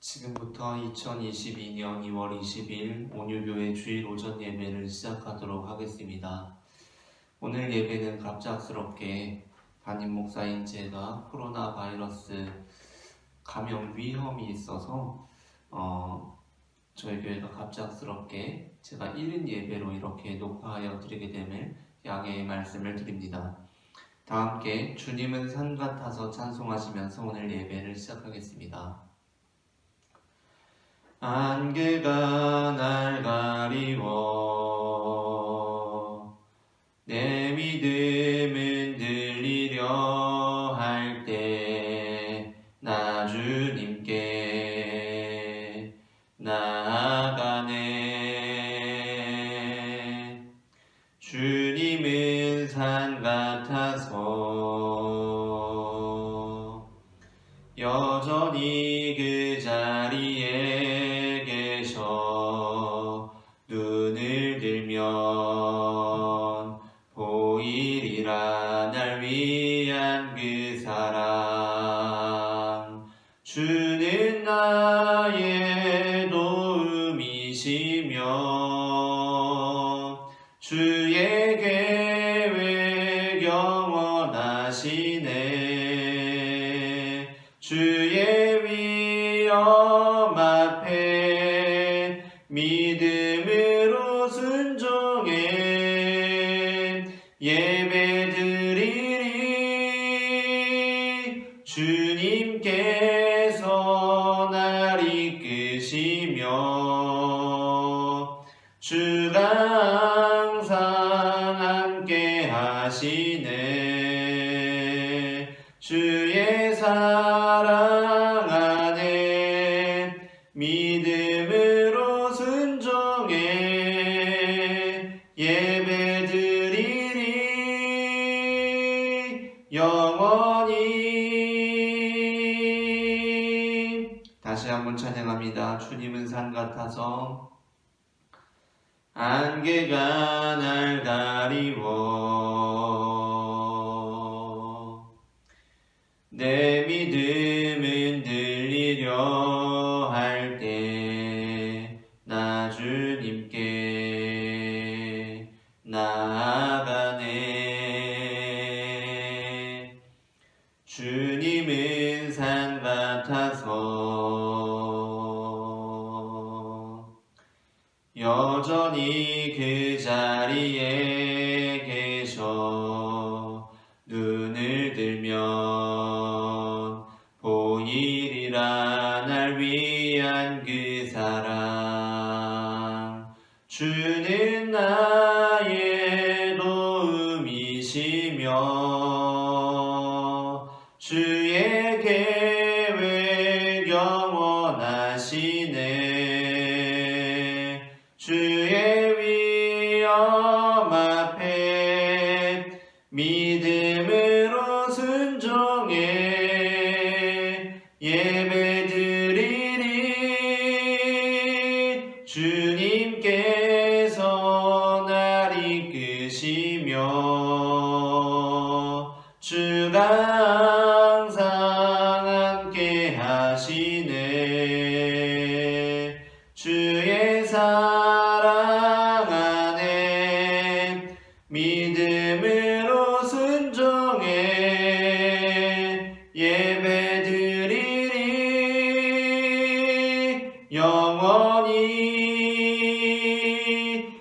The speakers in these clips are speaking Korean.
지금부터 2022년 2월 20일 온유교회 주일 오전 예배를 시작하도록 하겠습니다. 오늘 예배는 갑작스럽게 담임 목사인 제가 코로나 바이러스 감염 위험이 있어서 저희 교회가 갑작스럽게 제가 1인 예배로 이렇게 녹화하여 드리게 됨을 양해의 말씀을 드립니다. 다 함께 주님은 산 같아서 찬송하시면서 오늘 예배를 시작하겠습니다. 안개가 날 가리워 내 믿음은 들리려 할 때 나 주님께 나아가네. 주님은 산 같아서 여전히 그 자리에 계셔 눈을 들면 보이리라 날 위한 그 사랑. 주는 나의 도움이시며 주의 계획 영원하시네. 주의 위엄 앞에 믿음으로 순종해 예배드리리. 주님께서 날 이끄시며 주가 항상 함께 하시네. 주의 사랑 안에 믿음으로 순종해 예배드리리 영원히. 다시 한번 찬양합니다. 주님은 산 같아서 안개가 날 가리워 내 믿음은 들리려 할 때 나 주님께 나아가네. 주님은 산 같아서 여전히 그 자리에 계셔 눈을 들면 보이리라 날 위한 그 사랑. 주는 나의 도움이시며 주의 계획 영원하시네. 주의 위엄 앞에 믿음으로 순종해 예배드리리. 주님께서 날 이끄시며 주가 항상 함께 하시네. 주의 사랑 안에 믿음으로 순종해 예배드리리 영원히.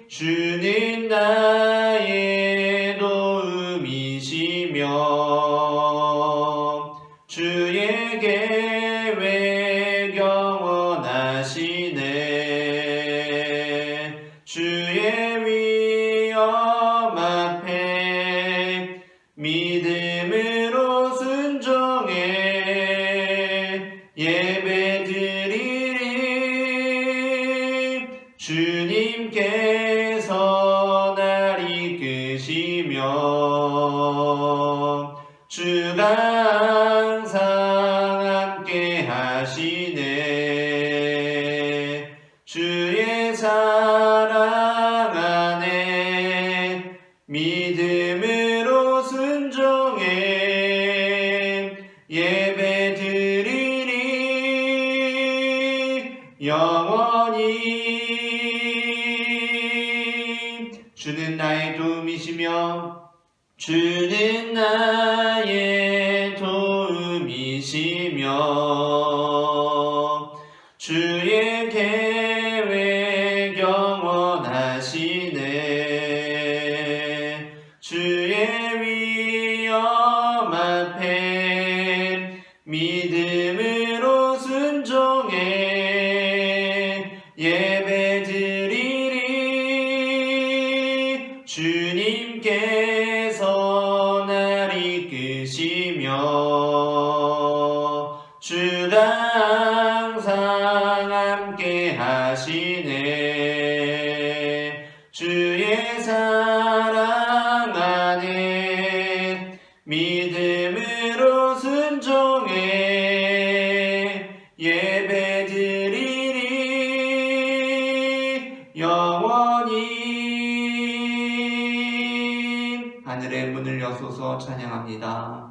주는 나의 도움이시며 주의 계획 영원하시네. 주의 위엄 앞에 믿음으로 순종해 예배드리리. 주님께서 날 이끄시며 주가 항상 함께 하시네. 주의 사랑 안에 믿음으로 순종해 예배드리리 영원히. 주는 나의 도움이시며 주는 나의 도움이시며 주의 계획 영원하시네. 주의 위엄 앞에 믿음으로 순종해 예배드리리. 주님께서 날 이끄시며 주가 항상 함께 하시네. 주의 사랑 안에 믿음으로 순종해 예배드리리. 영원히. 하늘의 문을 여소서. 찬양합니다.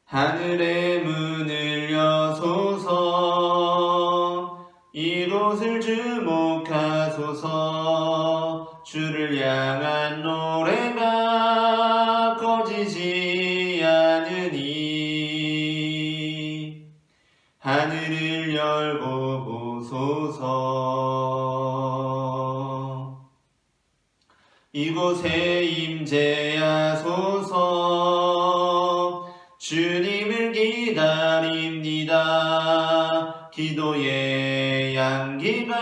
하늘의 문을 여소서. 이곳을 주목하소서. 주를 향한 노래가 꺼지지 않으니 하늘을 열고 보소서. 이곳에 임재하소서. 주님을 기다립니다. 기도의 향기가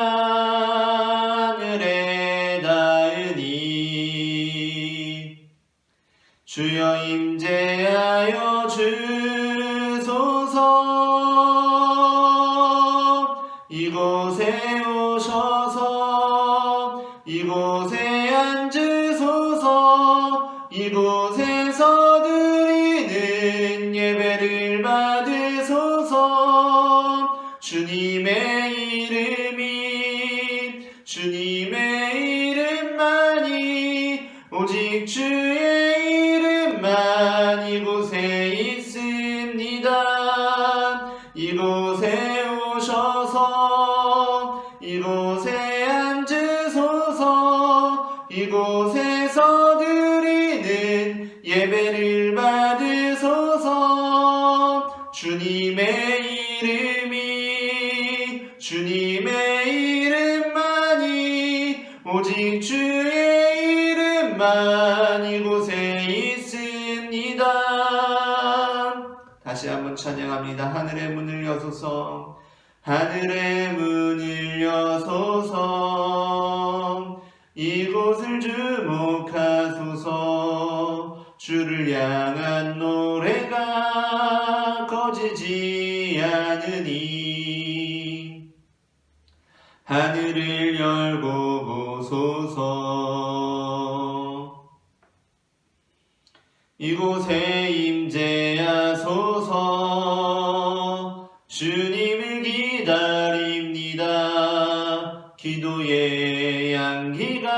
하늘에 닿으니 주여 임재하여 주소서. 이곳에 오셔서 이곳에 앉으소서. 이곳에서 드리는 예배를 받으소서. 주님의 이름만이 오직 주의 이름만 이곳에 있습니다. 이곳에 오셔서 이곳에 앉으소서. 이곳에서 드리는 예배를 받으소서. 주님의 이름만이 오직 주의 이름만 이곳에 있습니다. 다시 한번 찬양합니다. 하늘의 문을 여소서. 하늘의 문을 여소서. 이곳을 주목하소서. 주를 향한 노래가 꺼지지 않으니 하늘을 열고 보소서. 이곳에 임재하소서. 주님을 기다립니다. 기도의 향기가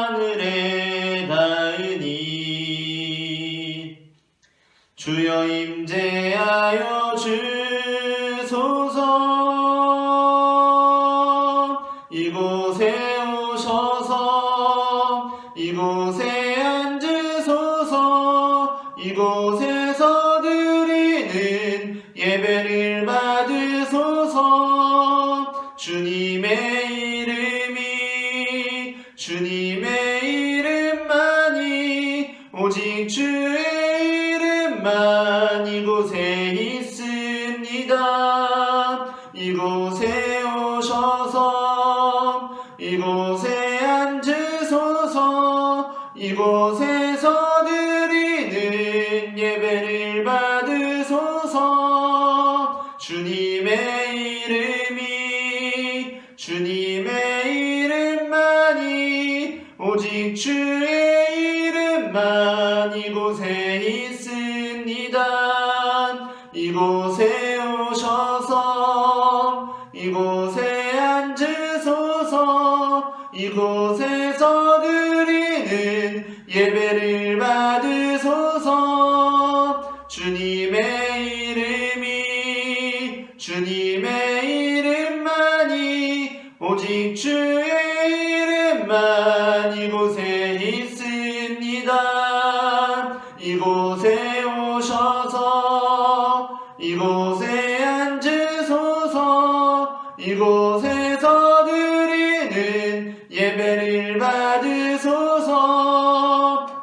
하늘에 닿으니 주여 임재하여 주소서. 이곳에 오셔서 이곳에 앉으소서. 이곳에서 드리는 예배를 받으소서. 주님의 이름만이 오직 주의 이름만 이곳에 있습니다. 이곳에 오셔서 이곳에 앉으소서. 이곳에서 드리는 예배를 받으소서. 주님의 이름만이 오직 주의 이름만 이곳에 있습니다. 이곳에 오셔서 이곳에 앉으소서. 이곳에서 드리는 예배를 받으소서. 주님의 주님의 이름만이 오직 주의 이름만 이곳에 있습니다. 이곳에 오셔서 이곳에 앉으소서. 이곳에서 드리는 예배를 받으소서.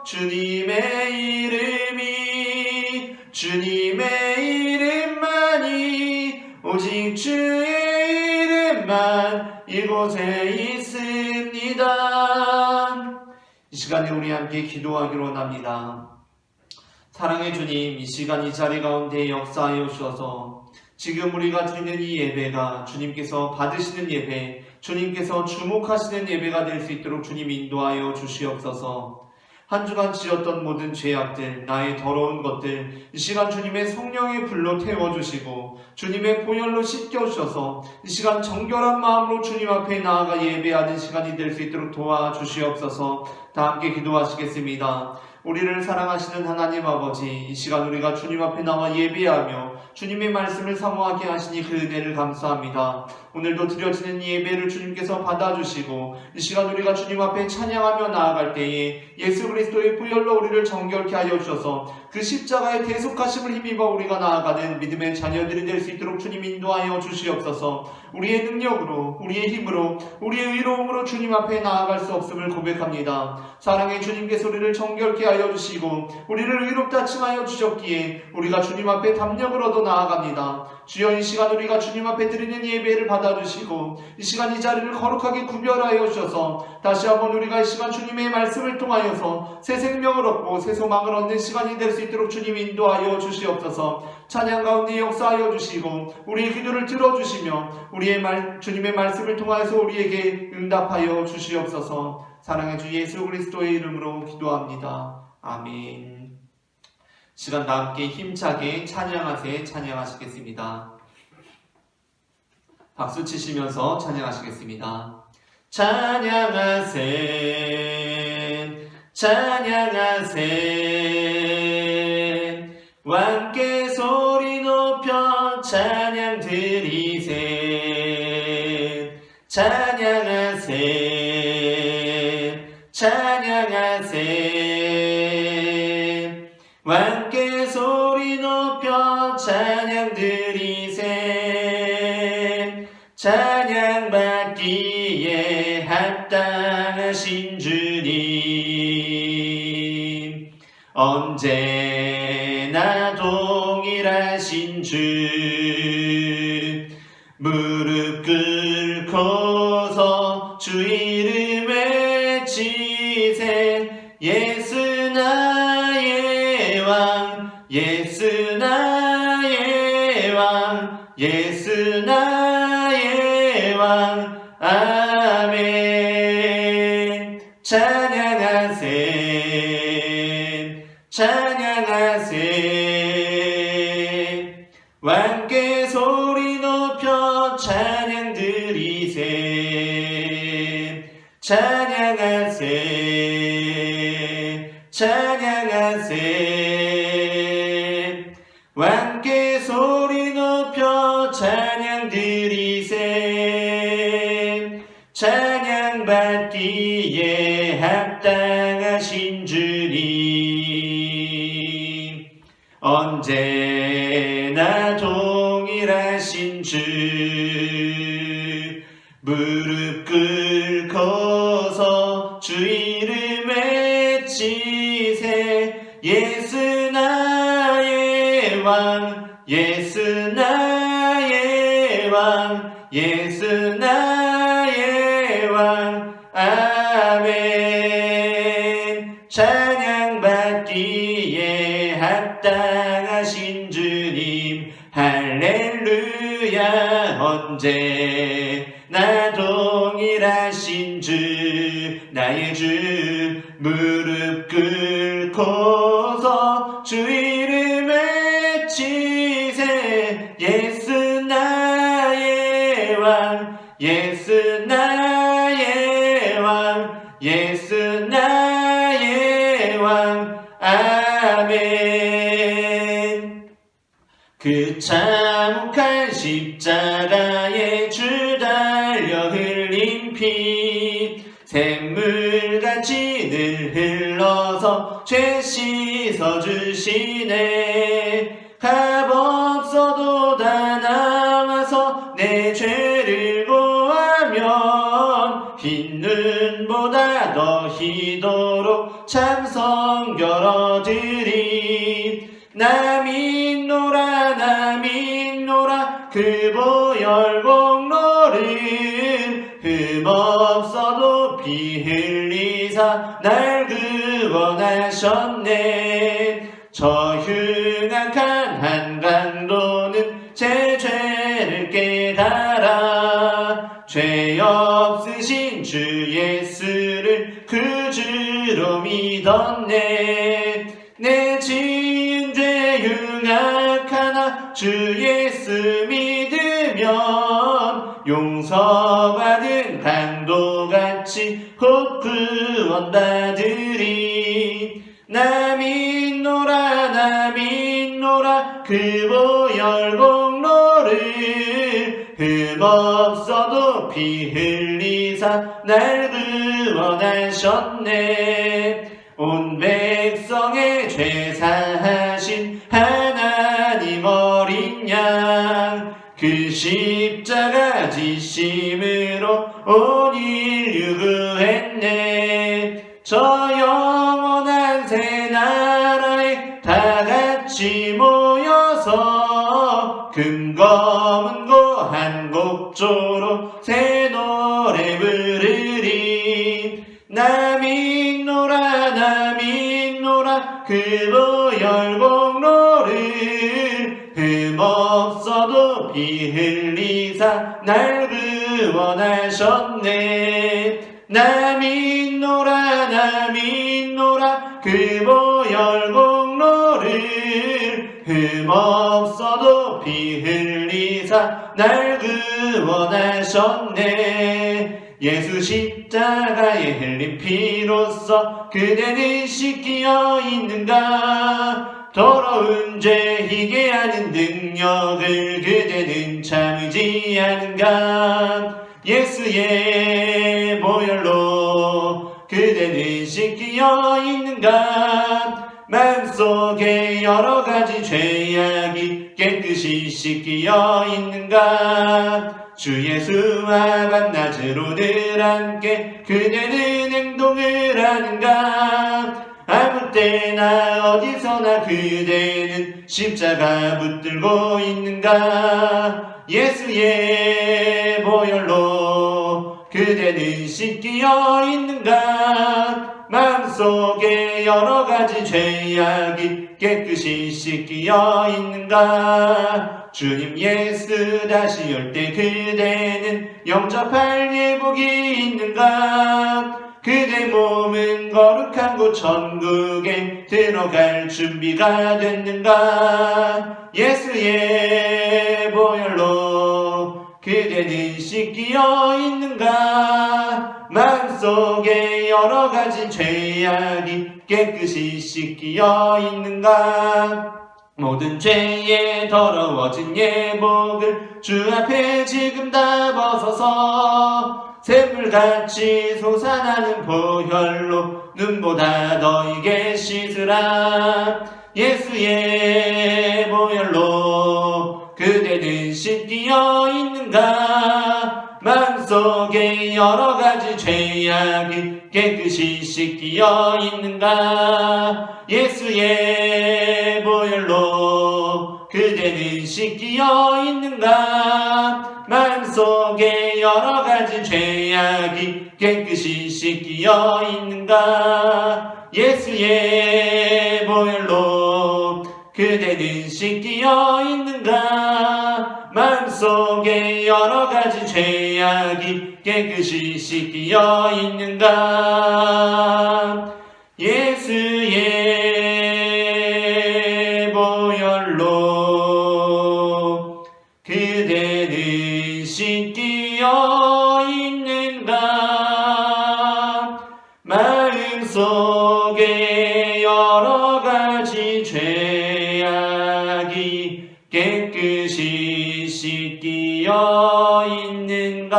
주님의 이름만이 오직 주의 이름만 이곳에 있습니다. 이 시간에 우리 함께 기도하기로 원합니다. 사랑의 주님, 이 시간 이 자리 가운데 역사하여 주셔서 지금 우리가 드리는 이 예배가 주님께서 받으시는 예배, 주님께서 주목하시는 예배가 될 수 있도록 주님 인도하여 주시옵소서. 한 주간 지었던 모든 죄악들, 나의 더러운 것들, 이 시간 주님의 성령의 불로 태워주시고 주님의 보혈로 씻겨주셔서 이 시간 정결한 마음으로 주님 앞에 나아가 예배하는 시간이 될 수 있도록 도와주시옵소서. 다 함께 기도하시겠습니다. 우리를 사랑하시는 하나님 아버지, 이 시간 우리가 주님 앞에 나와 예배하며 주님의 말씀을 사모하게 하시니 그 은혜를 감사합니다. 오늘도 드려지는 이 예배를 주님께서 받아주시고 이 시간 우리가 주님 앞에 찬양하며 나아갈 때에 예수 그리스도의 보혈로 우리를 정결케 하여 주셔서 그 십자가의 대속하심을 힘입어 우리가 나아가는 믿음의 자녀들이 될 수 있도록 주님 인도하여 주시옵소서. 우리의 능력으로, 우리의 힘으로, 우리의 의로움으로 주님 앞에 나아갈 수 없음을 고백합니다. 사랑의 주님께서 우리를 정결케 하여 주시고 우리를 의롭다 칭하여 주셨기에 우리가 주님 앞에 담력을 얻어 나아갑니다. 주여, 이 시간 우리가 주님 앞에 드리는 예배를 받아주시고 이 시간 이 자리를 거룩하게 구별하여 주셔서 다시 한번 우리가 이 시간 주님의 말씀을 통하여서 새 생명을 얻고 새 소망을 얻는 시간이 될 수 있도록 주님 인도하여 주시옵소서. 찬양 가운데 역사하여 주시고 우리의 기도를 들어주시며 주님의 말씀을 통하여서 우리에게 응답하여 주시옵소서. 사랑의 주 예수 그리스도의 이름으로 기도합니다. 아멘. 시간 다 함께 힘차게 찬양하시겠습니다. 박수 치시면서 찬양하시겠습니다. 찬양하세 왕께 소리 높여 찬양 드리세. 찬양하세 왕께 소리 높여 찬양 드리세. 찬양받기에 합당하신 주님, 언제나 동일하신 주, 무릎 꿇고서 주 이름 외치세. 예수 나의 왕, 예수 나의 왕, 예수 나의 왕. 아멘. 찬양하세 왕께 소리 높여 찬양 드리세. 찬양하세 왕께 소리 높여 찬양 드리세. 찬양받기에 합당하신 주님, 언제나 동일하신 주, 무릎 꿇고서 주 이름 외치세. 예수 나의 왕, 예수 나의 왕, 예수 나의 왕. 아멘. 찬양받기에 합당하신 주님, 할렐루야. 언제나 동일하신 주, 나의 주, 무릎 꿇고서 주 이름 외치세. 예수 나의 왕, 예수 나의 왕, 예수 나의 왕. 아멘. 그 참혹한 난 십자가에 주 달려 흘린 피 샘물같이 늘 흘러서 죄 씻어주시네. 값없어도 다 나와서 내 죄를 고하면 흰 눈보다 더 희도록 참성 열어드리. 나 믿노라 나 믿노라 그 보혈공로를 흠없어도 피 흘리사 날 구원하셨네. 저 흉악한 한강도는 제 죄를 깨달아 죄 없으신 주 예수를 그 주로 믿었네. 내 지은 죄 흉악하나 주 예수 믿으면 용서받은 강도같이 곧 구원받으리. 나 믿노라 나 믿노라 그 보혈공로를 흠없어도 피 흘리사 날 구원하셨네. 온 백성의 죄 사하신 하나님 어린 양 그 십자가 지심으로 온 인류 구했네. 저 영원한 새 나라에 다 같이 모여서 금검은고 한 곡조로 새 노래 부르리. 나 믿노라 나 믿노라 그 보혈공로를 흠없어도 피 흘리사 날 구원하셨네. 나 믿노라 나 믿노라 그 보혈공로를 흠없어도 피 흘리사 날 구원하셨네. 예수 십자가에 흘린 피로써 그대는 씻기어 있는가. 더러운 죄 희게 하는 능력을 그대는 참지 않은가. 예수의 보혈로 그대는 씻기어 있는가. 마음속에 여러가지 죄악이 깨끗이 씻기어 있는가. 주 예수와 밤낮으로 늘 함께 그대는 행동을 하는가. 아무 때나 어디서나 그대는 십자가 붙들고 있는가. 예수의 보혈로 그대는 씻기어 있는가. 마음속에 여러가지 죄악이 깨끗이 씻기어 있는가. 주님 예수 다시 올 때 그대는 영접할 예복이 있는가. 그대 몸은 거룩한 곳 천국에 들어갈 준비가 됐는가. 예수의 보혈로 그대는 씻기어 있는가. 마음속에 여러가지 죄악이 깨끗이 씻기어 있는가. 모든 죄에 더러워진 예복을 주 앞에 지금 다 벗어서 샘물같이 솟아나는 보혈로 눈보다 너에게 씻으라. 예수의 보혈로 그대는 씻기어 있는가. 마음속에 여러가지 죄악이 깨끗이 씻기어 있는가. 예수의 보혈로 그대는 씻기어 있는가. 마음속에 여러가지 죄악이 깨끗이 씻기어 있는가. 예수의 보혈로 그대는 씻기어 있는가. 마음속에 여러가지 죄악이 깨끗이 씻기어 있는가. 예수의 보혈로 그대는 씻기어 있는가. 마음속에 여러가지 죄악이 깨끗이 씻기어 씻기어 있는가.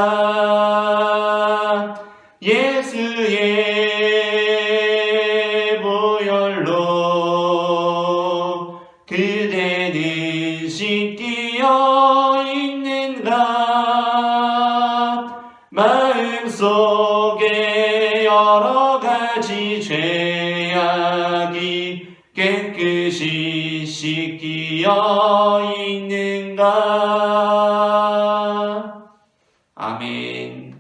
예수의 보혈로 그대는 씻기어 있는가. 마음속에 여러 가지 죄악이 깨끗이 씻기어 있는가. 아멘.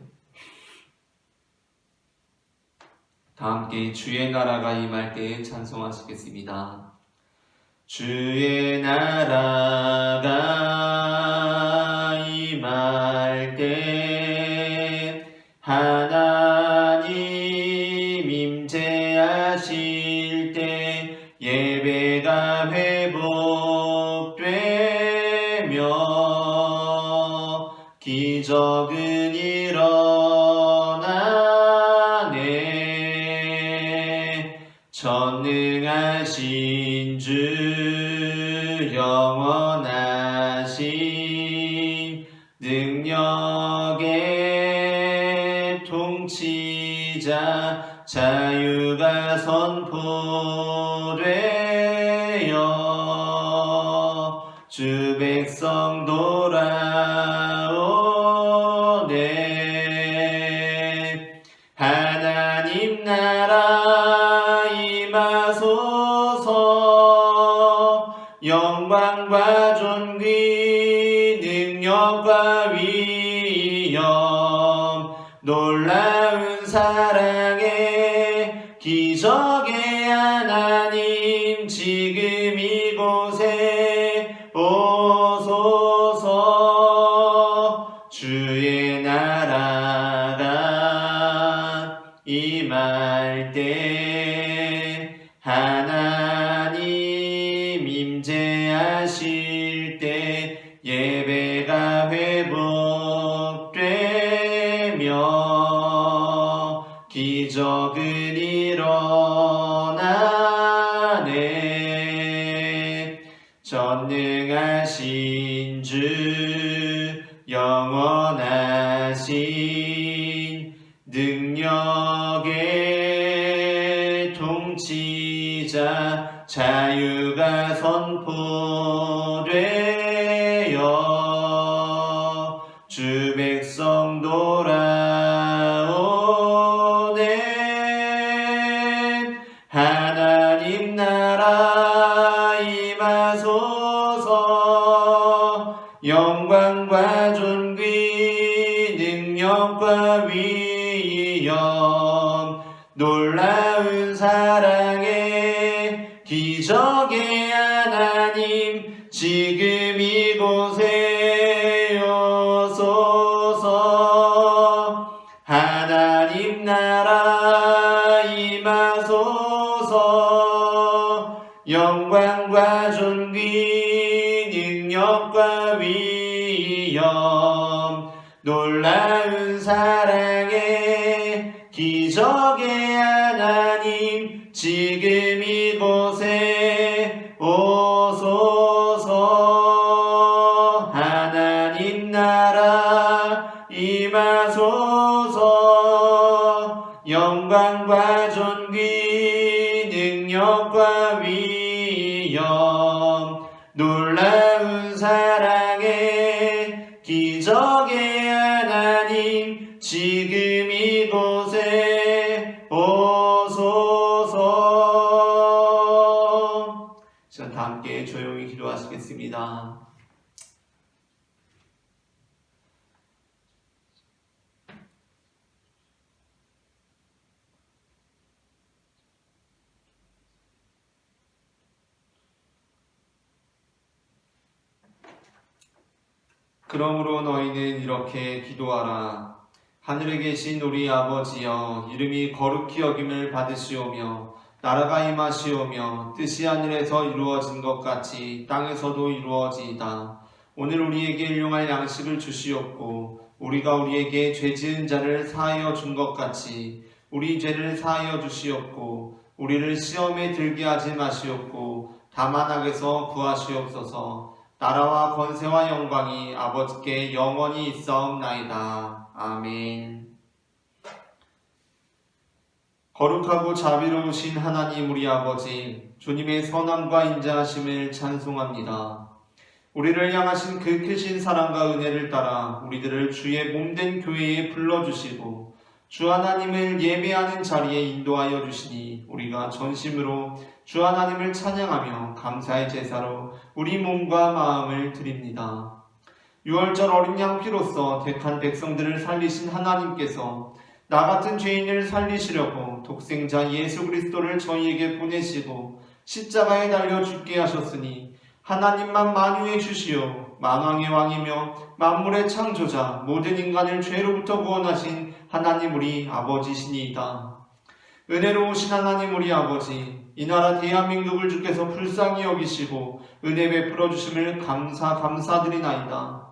다 함께 주의 나라가 임할 때 찬송하시겠습니다. 주의 나라가 임할 때 하나님 임재하실 때 예배가 회복되며 기적은 일어나네. 전능하신 주 영원하신 능력의 통치자 자유가 선포되어 주 백성 돌아오네. 하나님 나라 임하소서. 영광과 존귀 능력과 위엄 놀라운 사랑의 기적의 하나님 지금 이곳에 오소서. 주의 나라가 임할 때 하나님 임재하실 때 예배가 회복되며 기적은 일어나네. 전능하신 주 영원하신 능력의 통치자 자유가 선포되어 주 백성 돌아오네. 하나님 나라 임하소서. 영광과 존귀 능력과 위엄 놀라운 사랑의 기적의 하나님 지금 이곳에 오소서. 하나님 나라 임하소서. 영광과 존귀 능력과 위엄 놀라운 사랑의 기적의 하나님 지금 이곳에 오소서. 하나님 나라 임하소서. 영광과 존귀 능력과 위엄 놀라운 사랑의 기적의 하나님 지금 이곳에 오소서. 시간 다 함께 조용히 기도하시겠습니다. 그러므로 너희는 이렇게 기도하라. 하늘에 계신 우리 아버지여, 이름이 거룩히 여김을 받으시오며 나라가 임하시오며 뜻이 하늘에서 이루어진 것 같이 땅에서도 이루어지이다. 오늘 우리에게 일용할 양식을 주시옵고 우리가 우리에게 죄 지은 자를 사하여 준 것 같이 우리 죄를 사하여 주시옵고 우리를 시험에 들게 하지 마시옵고 다만 악에서 구하시옵소서. 나라와 권세와 영광이 아버지께 영원히 있사옵나이다. 아멘. 거룩하고 자비로우신 하나님 우리 아버지, 주님의 선함과 인자하심을 찬송합니다. 우리를 향하신 그 크신 사랑과 은혜를 따라 우리들을 주의 몸된 교회에 불러주시고 주 하나님을 예배하는 자리에 인도하여 주시니 우리가 전심으로 주 하나님을 찬양하며 감사의 제사로 우리 몸과 마음을 드립니다. 유월절 어린 양 피로써 택한 백성들을 살리신 하나님께서 나 같은 죄인을 살리시려고 독생자 예수 그리스도를 저희에게 보내시고 십자가에 달려 죽게 하셨으니 하나님만 만유해 주시오 만왕의 왕이며 만물의 창조자 모든 인간을 죄로부터 구원하신 하나님 우리 아버지시니이다. 은혜로우신 하나님 우리 아버지, 이 나라 대한민국을 주께서 불쌍히 여기시고 은혜 베풀어 주심을 감사드리나이다.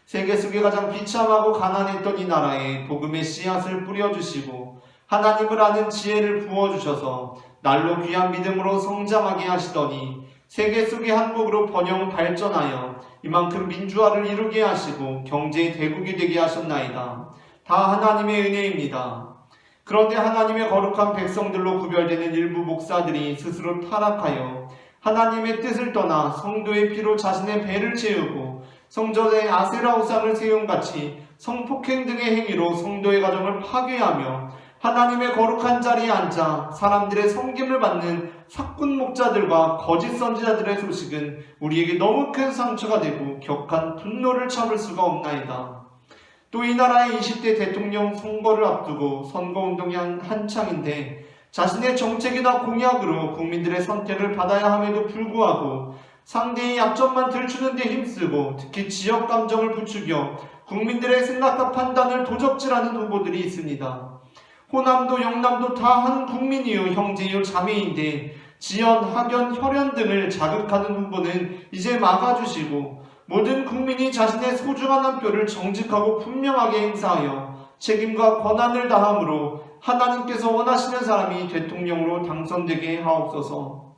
세계 속에 가장 비참하고 가난했던 이 나라에 복음의 씨앗을 뿌려주시고 하나님을 아는 지혜를 부어주셔서 날로 귀한 믿음으로 성장하게 하시더니 세계 속의 한국으로 번영 발전하여 이만큼 민주화를 이루게 하시고 경제의 대국이 되게 하셨나이다. 다 하나님의 은혜입니다. 그런데 하나님의 거룩한 백성들로 구별되는 일부 목사들이 스스로 타락하여 하나님의 뜻을 떠나 성도의 피로 자신의 배를 채우고 성전에 아세라 우상을 세움같이 성폭행 등의 행위로 성도의 가정을 파괴하며 하나님의 거룩한 자리에 앉아 사람들의 섬김을 받는 사꾼 목자들과 거짓 선지자들의 소식은 우리에게 너무 큰 상처가 되고 격한 분노를 참을 수가 없나이다. 또 이 나라의 20대 대통령 선거를 앞두고 선거운동이 한창인데 자신의 정책이나 공약으로 국민들의 선택을 받아야 함에도 불구하고 상대의 약점만 들추는 데 힘쓰고 특히 지역 감정을 부추겨 국민들의 생각과 판단을 도적질하는 후보들이 있습니다. 호남도 영남도 다 한 국민이요 형제요 자매인데 지연, 학연, 혈연 등을 자극하는 후보는 이제 막아주시고 모든 국민이 자신의 소중한 한 표를 정직하고 분명하게 행사하여 책임과 권한을 다함으로 하나님께서 원하시는 사람이 대통령으로 당선되게 하옵소서.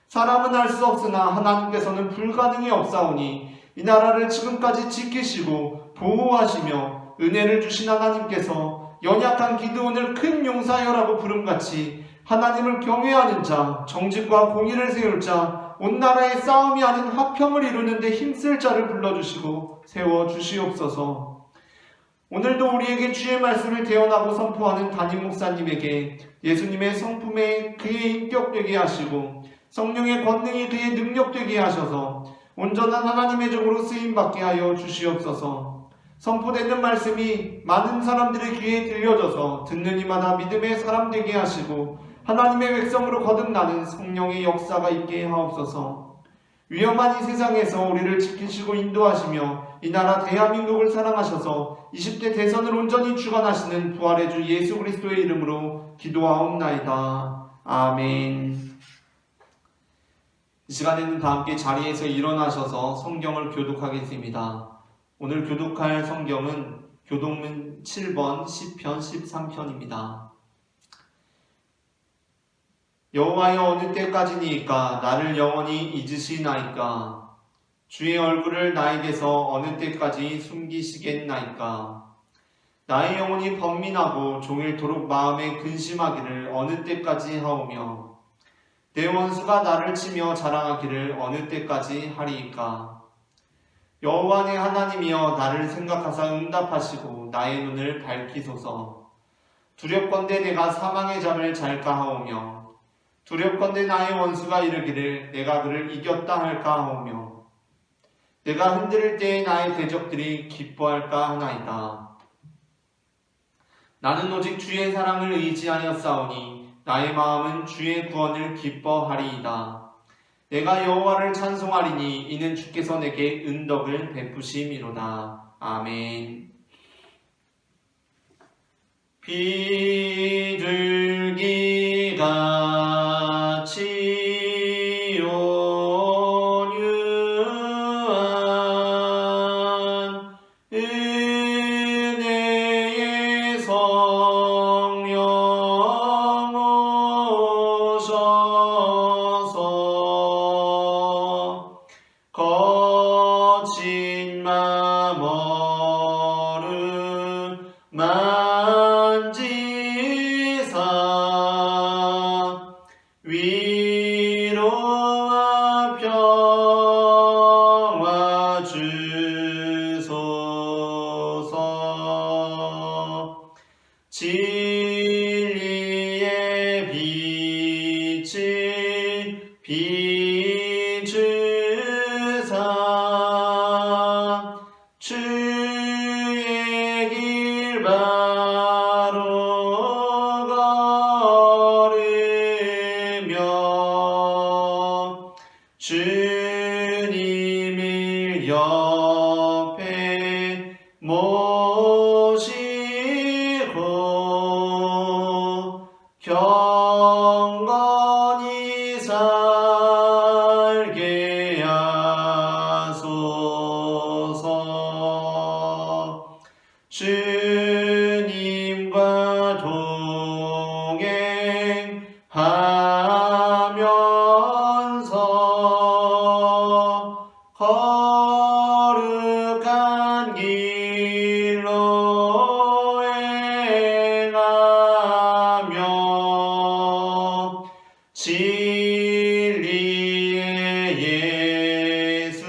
사람은 할 수 없으나 하나님께서는 불가능이 없사오니 이 나라를 지금까지 지키시고 보호하시며 은혜를 주신 하나님께서 연약한 기드온을 큰 용사여라고 부름같이 하나님을 경외하는 자, 정직과 공의를 세울 자, 온 나라의 싸움이 아닌 화평을 이루는 데 힘쓸 자를 불러주시고 세워주시옵소서. 오늘도 우리에게 주의 말씀을 대언하고 선포하는 담임 목사님에게 예수님의 성품에 그의 인격되게 하시고 성령의 권능이 그의 능력되게 하셔서 온전한 하나님의 종으로 쓰임받게 하여 주시옵소서. 선포되는 말씀이 많은 사람들의 귀에 들려져서 듣는 이마다 믿음의 사람 되게 하시고 하나님의 백성으로 거듭나는 성령의 역사가 있게 하옵소서. 위험한 이 세상에서 우리를 지키시고 인도하시며 이 나라 대한민국을 사랑하셔서 20대 대선을 온전히 주관하시는 부활의 주 예수 그리스도의 이름으로 기도하옵나이다. 아멘. 이 시간에는 다 함께 자리에서 일어나셔서 성경을 교독하겠습니다. 오늘 교독할 성경은 교독문 7번 시편 13편입니다. 여호와여 어느 때까지니이까 나를 영원히 잊으시나이까 주의 얼굴을 나에게서 어느 때까지 숨기시겠나이까 나의 영혼이 번민하고 종일토록 마음에 근심하기를 어느 때까지 하오며 내 원수가 나를 치며 자랑하기를 어느 때까지 하리이까 여호와 내 하나님이여 나를 생각하사 응답하시고 나의 눈을 밝히소서. 두렵건대 내가 사망의 잠을 잘까 하오며 두렵건대 나의 원수가 이르기를 내가 그를 이겼다 할까 하오며 내가 흔들릴 때에 나의 대적들이 기뻐할까 하나이다. 나는 오직 주의 사랑을 의지하였사오니 나의 마음은 주의 구원을 기뻐하리이다. 내가 여호와를 찬송하리니 이는 주께서 내게 은덕을 베푸심이로다. 아멘. 비둘기같이 온유한 은혜의 성령 오셔서 진리의 빛을 비추사 주의 길 바로 걸으며 주님을 옆에 모시고 경건히 살게 하소서. 주님과 동행하면서 거룩한 길로 행하며 진리의 예수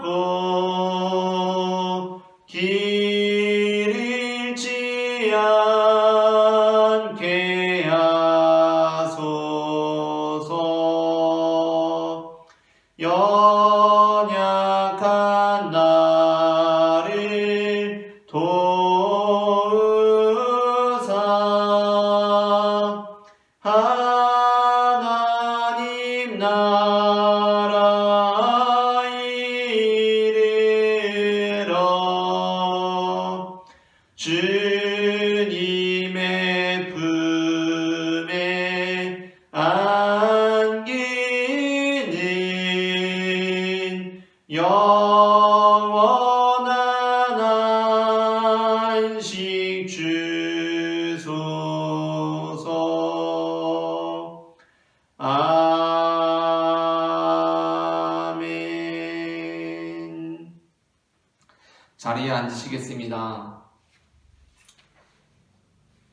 붙잡고 길 잃지 않게 하소서. 연약한 나를 도우사 하나님 나라 이르러 주님의 품에 안기는 영원한 안식 주소서. 아멘. 자리에 앉으시겠습니다.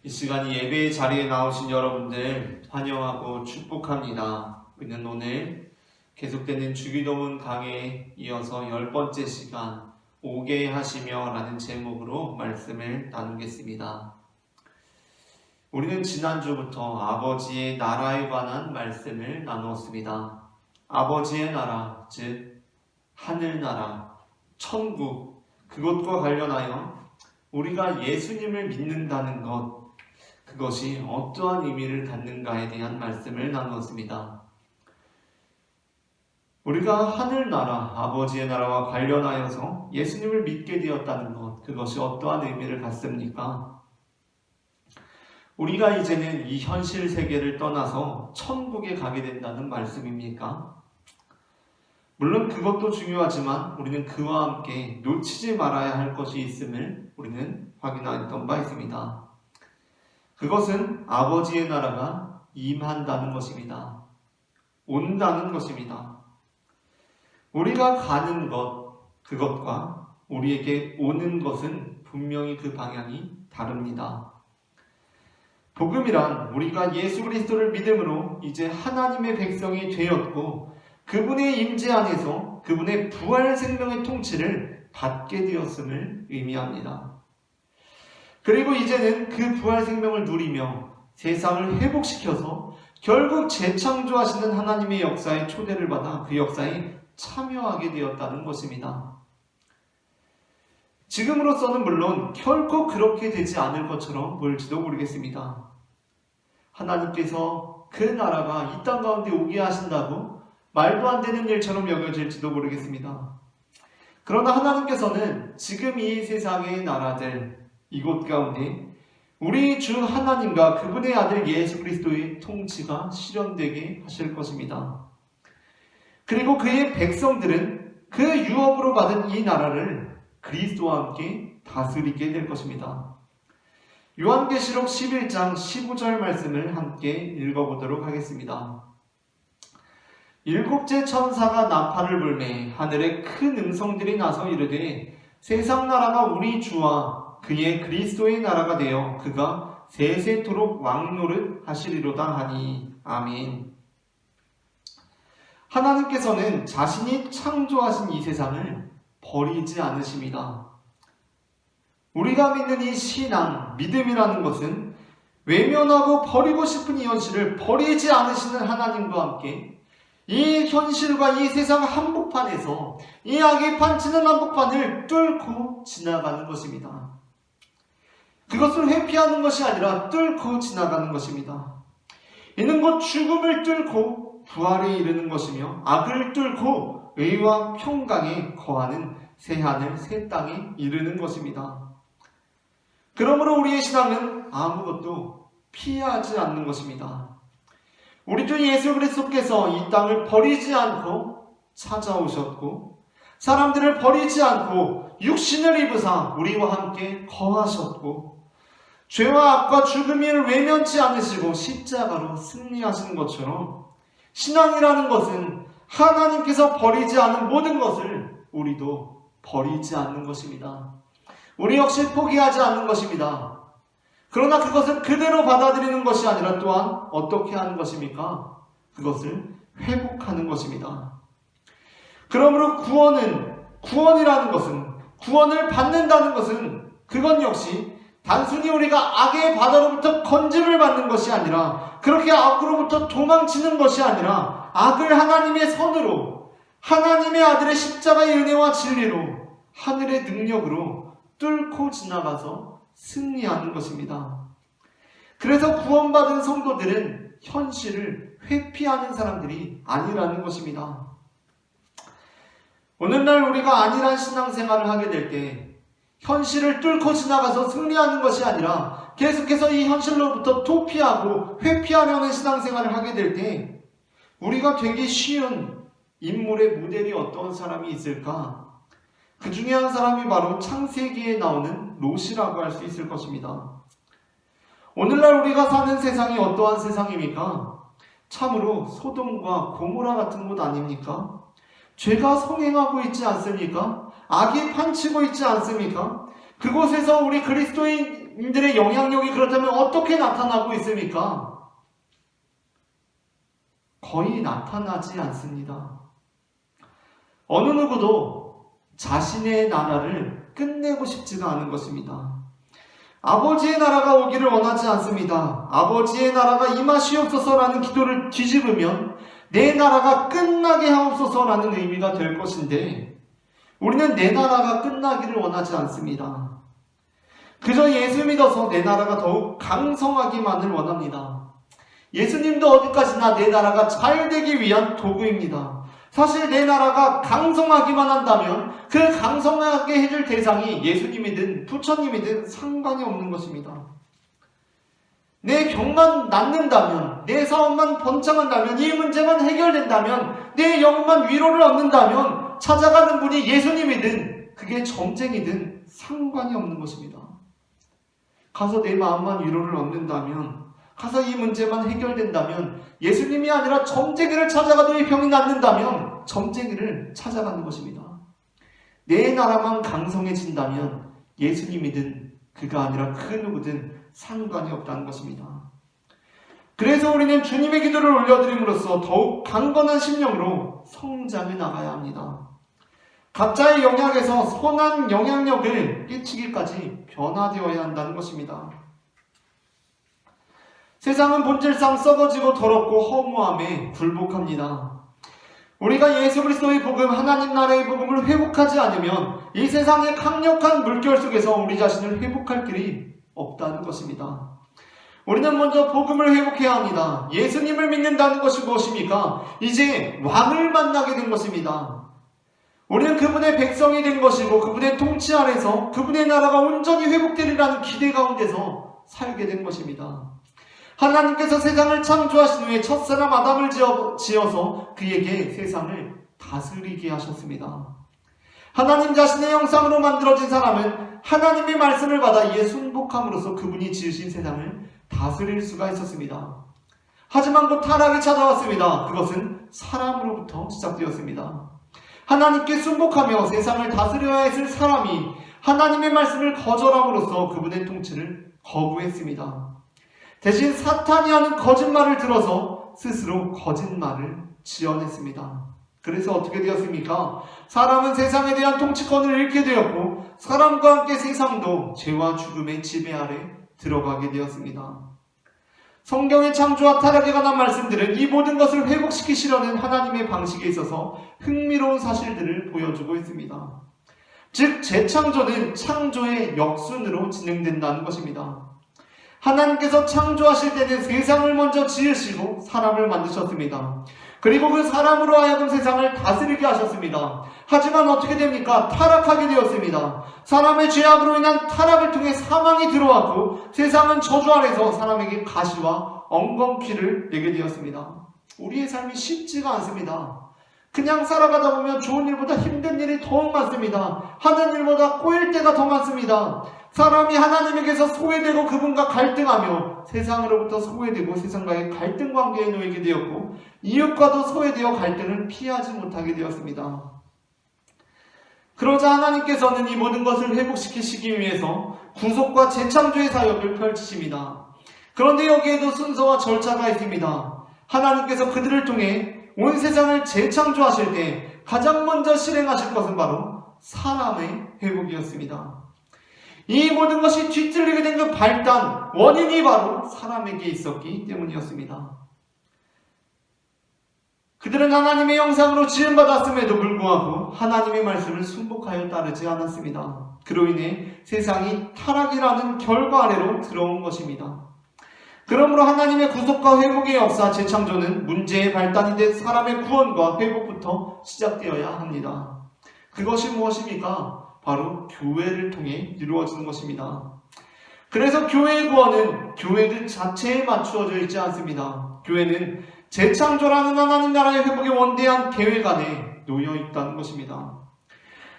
이 시간이 예배의 자리에 나오신 여러분들 환영하고 축복합니다. 우리는 오늘 계속되는 주기도문 강해에 이어서 10번째 시간 오게 하시며 라는 제목으로 말씀을 나누겠습니다. 우리는 지난주부터 아버지의 나라에 관한 말씀을 나누었습니다. 아버지의 나라, 즉 하늘나라, 천국, 그것과 관련하여 우리가 예수님을 믿는다는 것, 그것이 어떠한 의미를 갖는가에 대한 말씀을 나누었습니다. 우리가 하늘나라, 아버지의 나라와 관련하여서 예수님을 믿게 되었다는 것, 그것이 어떠한 의미를 갖습니까? 우리가 이제는 이 현실 세계를 떠나서 천국에 가게 된다는 말씀입니까? 물론 그것도 중요하지만 우리는 그와 함께 놓치지 말아야 할 것이 있음을 우리는 확인했던 바 있습니다. 그것은 아버지의 나라가 임한다는 것입니다. 온다는 것입니다. 우리가 가는 것, 그것과 우리에게 오는 것은 분명히 그 방향이 다릅니다. 복음이란 우리가 예수 그리스도를 믿음으로 이제 하나님의 백성이 되었고 그분의 임재 안에서 그분의 부활 생명의 통치를 받게 되었음을 의미합니다. 그리고 이제는 그 부활 생명을 누리며 세상을 회복시켜서 결국 재창조하시는 하나님의 역사에 초대를 받아 그 역사에 참여하게 되었다는 것입니다. 지금으로서는 물론 결코 그렇게 되지 않을 것처럼 보일지도 모르겠습니다. 하나님께서 그 나라가 이 땅 가운데 오게 하신다고 말도 안 되는 일처럼 여겨질지도 모르겠습니다. 그러나 하나님께서는 지금 이 세상의 나라들, 이곳 가운데 우리 주 하나님과 그분의 아들 예수 그리스도의 통치가 실현되게 하실 것입니다. 그리고 그의 백성들은 그 유업으로 받은 이 나라를 그리스도와 함께 다스리게 될 것입니다. 요한계시록 11장 15절 말씀을 함께 읽어보도록 하겠습니다. 일곱째 천사가 나팔을 불매 하늘에 큰 음성들이 나서 이르되 세상 나라가 우리 주와 그의 그리스도의 나라가 되어 그가 세세토록 왕노릇 하시리로다 하니. 아멘. 하나님께서는 자신이 창조하신 이 세상을 버리지 않으십니다. 우리가 믿는 이 신앙, 믿음이라는 것은 외면하고 버리고 싶은 이 현실을 버리지 않으시는 하나님과 함께 이 현실과 이 세상 한복판에서 이 악이 판치는 한복판을 뚫고 지나가는 것입니다. 그것을 회피하는 것이 아니라 뚫고 지나가는 것입니다. 이는 곧 죽음을 뚫고 부활에 이르는 것이며 악을 뚫고 의와 평강에 거하는 새하늘 새 땅에 이르는 것입니다. 그러므로 우리의 신앙은 아무것도 피하지 않는 것입니다. 우리 주 예수 그리스도께서 이 땅을 버리지 않고 찾아오셨고 사람들을 버리지 않고 육신을 입으사 우리와 함께 거하셨고 죄와 악과 죽음을 외면치 않으시고 십자가로 승리하시는 것처럼 신앙이라는 것은 하나님께서 버리지 않은 모든 것을 우리도 버리지 않는 것입니다. 우리 역시 포기하지 않는 것입니다. 그러나 그것을 그대로 받아들이는 것이 아니라 또한 어떻게 하는 것입니까? 그것을 회복하는 것입니다. 그러므로 구원이라는 것은, 구원을 받는다는 것은 그건 역시 단순히 우리가 악의 바다로부터 건짐을 받는 것이 아니라 그렇게 악으로부터 도망치는 것이 아니라 악을 하나님의 선으로 하나님의 아들의 십자가의 은혜와 진리로 하늘의 능력으로 뚫고 지나가서 승리하는 것입니다. 그래서 구원받은 성도들은 현실을 회피하는 사람들이 아니라는 것입니다. 오늘날 우리가 안일한 신앙생활을 하게 될 때 현실을 뚫고 지나가서 승리하는 것이 아니라 계속해서 이 현실로부터 도피하고 회피하려는 신앙생활을 하게 될 때 우리가 되기 쉬운 인물의 모델이 어떤 사람이 있을까? 그 중에 한 사람이 바로 창세기에 나오는 롯이라고 할 수 있을 것입니다. 오늘날 우리가 사는 세상이 어떠한 세상입니까? 참으로 소돔과 고모라 같은 곳 아닙니까? 죄가 성행하고 있지 않습니까? 악이 판치고 있지 않습니까? 그곳에서 우리 그리스도인들의 영향력이 그렇다면 어떻게 나타나고 있습니까? 거의 나타나지 않습니다. 어느 누구도 자신의 나라를 끝내고 싶지가 않은 것입니다. 아버지의 나라가 오기를 원하지 않습니다. 아버지의 나라가 임하시옵소서라는 기도를 뒤집으면 내 나라가 끝나게 하옵소서라는 의미가 될 것인데 우리는 내 나라가 끝나기를 원하지 않습니다. 그저 예수 믿어서 내 나라가 더욱 강성하기만을 원합니다. 예수님도 어디까지나 내 나라가 잘 되기 위한 도구입니다. 사실 내 나라가 강성하기만 한다면 그 강성하게 해줄 대상이 예수님이든 부처님이든 상관이 없는 것입니다. 내 병만 낫는다면, 내 사업만 번창한다면, 이 문제만 해결된다면, 내 영만 위로를 얻는다면 찾아가는 분이 예수님이든 그게 점쟁이든 상관이 없는 것입니다. 가서 내 마음만 위로를 얻는다면, 가서 이 문제만 해결된다면, 예수님이 아니라 점쟁이를 찾아가도 이 병이 낫는다면 점쟁이를 찾아가는 것입니다. 내 나라만 강성해진다면 예수님이든 그가 아니라 그 누구든 상관이 없다는 것입니다. 그래서 우리는 주님의 기도를 올려드림으로써 더욱 강건한 심령으로 성장해 나가야 합니다. 각자의 영역에서 선한 영향력을 끼치기까지 변화되어야 한다는 것입니다. 세상은 본질상 썩어지고 더럽고 허무함에 굴복합니다. 우리가 예수 그리스도의 복음, 하나님 나라의 복음을 회복하지 않으면 이 세상의 강력한 물결 속에서 우리 자신을 회복할 길이 없다는 것입니다. 우리는 먼저 복음을 회복해야 합니다. 예수님을 믿는다는 것이 무엇입니까? 이제 왕을 만나게 된 것입니다. 우리는 그분의 백성이 된 것이고 그분의 통치 아래서 그분의 나라가 온전히 회복되리라는 기대 가운데서 살게 된 것입니다. 하나님께서 세상을 창조하신 후에 첫사람 아담을 지어서 그에게 세상을 다스리게 하셨습니다. 하나님 자신의 형상으로 만들어진 사람은 하나님의 말씀을 받아 이에 순복함으로써 그분이 지으신 세상을 다스릴 수가 있었습니다. 하지만 곧 타락이 찾아왔습니다. 그것은 사람으로부터 시작되었습니다. 하나님께 순복하며 세상을 다스려야 했을 사람이 하나님의 말씀을 거절함으로써 그분의 통치를 거부했습니다. 대신 사탄이 하는 거짓말을 들어서 스스로 거짓말을 지어냈습니다. 그래서 어떻게 되었습니까? 사람은 세상에 대한 통치권을 잃게 되었고 사람과 함께 세상도 죄와 죽음의 지배 아래 들어가게 되었습니다. 성경의 창조와 타락에 관한 말씀들은 이 모든 것을 회복시키시려는 하나님의 방식에 있어서 흥미로운 사실들을 보여주고 있습니다. 즉 재창조는 창조의 역순으로 진행된다는 것입니다. 하나님께서 창조하실 때는 세상을 먼저 지으시고 사람을 만드셨습니다. 그리고 그 사람으로 하여금 세상을 다스리게 하셨습니다. 하지만 어떻게 됩니까? 타락하게 되었습니다. 사람의 죄악으로 인한 타락을 통해 사망이 들어왔고 세상은 저주 아래서 사람에게 가시와 엉겅퀴를 내게 되었습니다. 우리의 삶이 쉽지가 않습니다. 그냥 살아가다 보면 좋은 일보다 힘든 일이 더욱 많습니다. 하는 일보다 꼬일 때가 더 많습니다. 사람이 하나님에게서 소외되고 그분과 갈등하며 세상으로부터 소외되고 세상과의 갈등 관계에 놓이게 되었고 이웃과도 소외되어 갈등을 피하지 못하게 되었습니다. 그러자 하나님께서는 이 모든 것을 회복시키시기 위해서 구속과 재창조의 사역을 펼치십니다. 그런데 여기에도 순서와 절차가 있습니다. 하나님께서 그들을 통해 온 세상을 재창조하실 때 가장 먼저 실행하실 것은 바로 사람의 회복이었습니다. 이 모든 것이 뒤틀리게 된 그 발단, 원인이 바로 사람에게 있었기 때문이었습니다. 그들은 하나님의 형상으로 지음받았음에도 불구하고 하나님의 말씀을 순복하여 따르지 않았습니다. 그로 인해 세상이 타락이라는 결과 아래로 들어온 것입니다. 그러므로 하나님의 구속과 회복의 역사 재창조는 문제의 발단이 된 사람의 구원과 회복부터 시작되어야 합니다. 그것이 무엇입니까? 바로 교회를 통해 이루어지는 것입니다. 그래서 교회의 구원은 교회 그 자체에 맞추어져 있지 않습니다. 교회는 재창조라는 하나님 나라의 회복의 원대한 계획 안에 놓여 있다는 것입니다.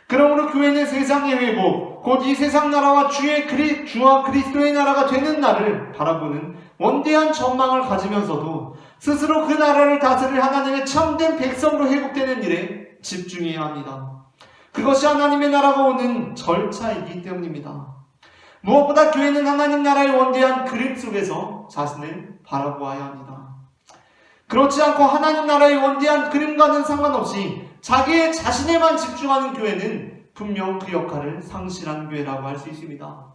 그러므로 교회는 세상의 회복, 곧 이 세상 나라와 주와 그리스도의 나라가 되는 날을 바라보는 원대한 전망을 가지면서도 스스로 그 나라를 다스릴 하나님의 참된 백성으로 회복되는 일에 집중해야 합니다. 그것이 하나님의 나라가 오는 절차이기 때문입니다. 무엇보다 교회는 하나님 나라의 원대한 그림 속에서 자신을 바라보아야 합니다. 그렇지 않고 하나님 나라의 원대한 그림과는 상관없이 자기의 자신에만 집중하는 교회는 분명 그 역할을 상실한 교회라고 할 수 있습니다.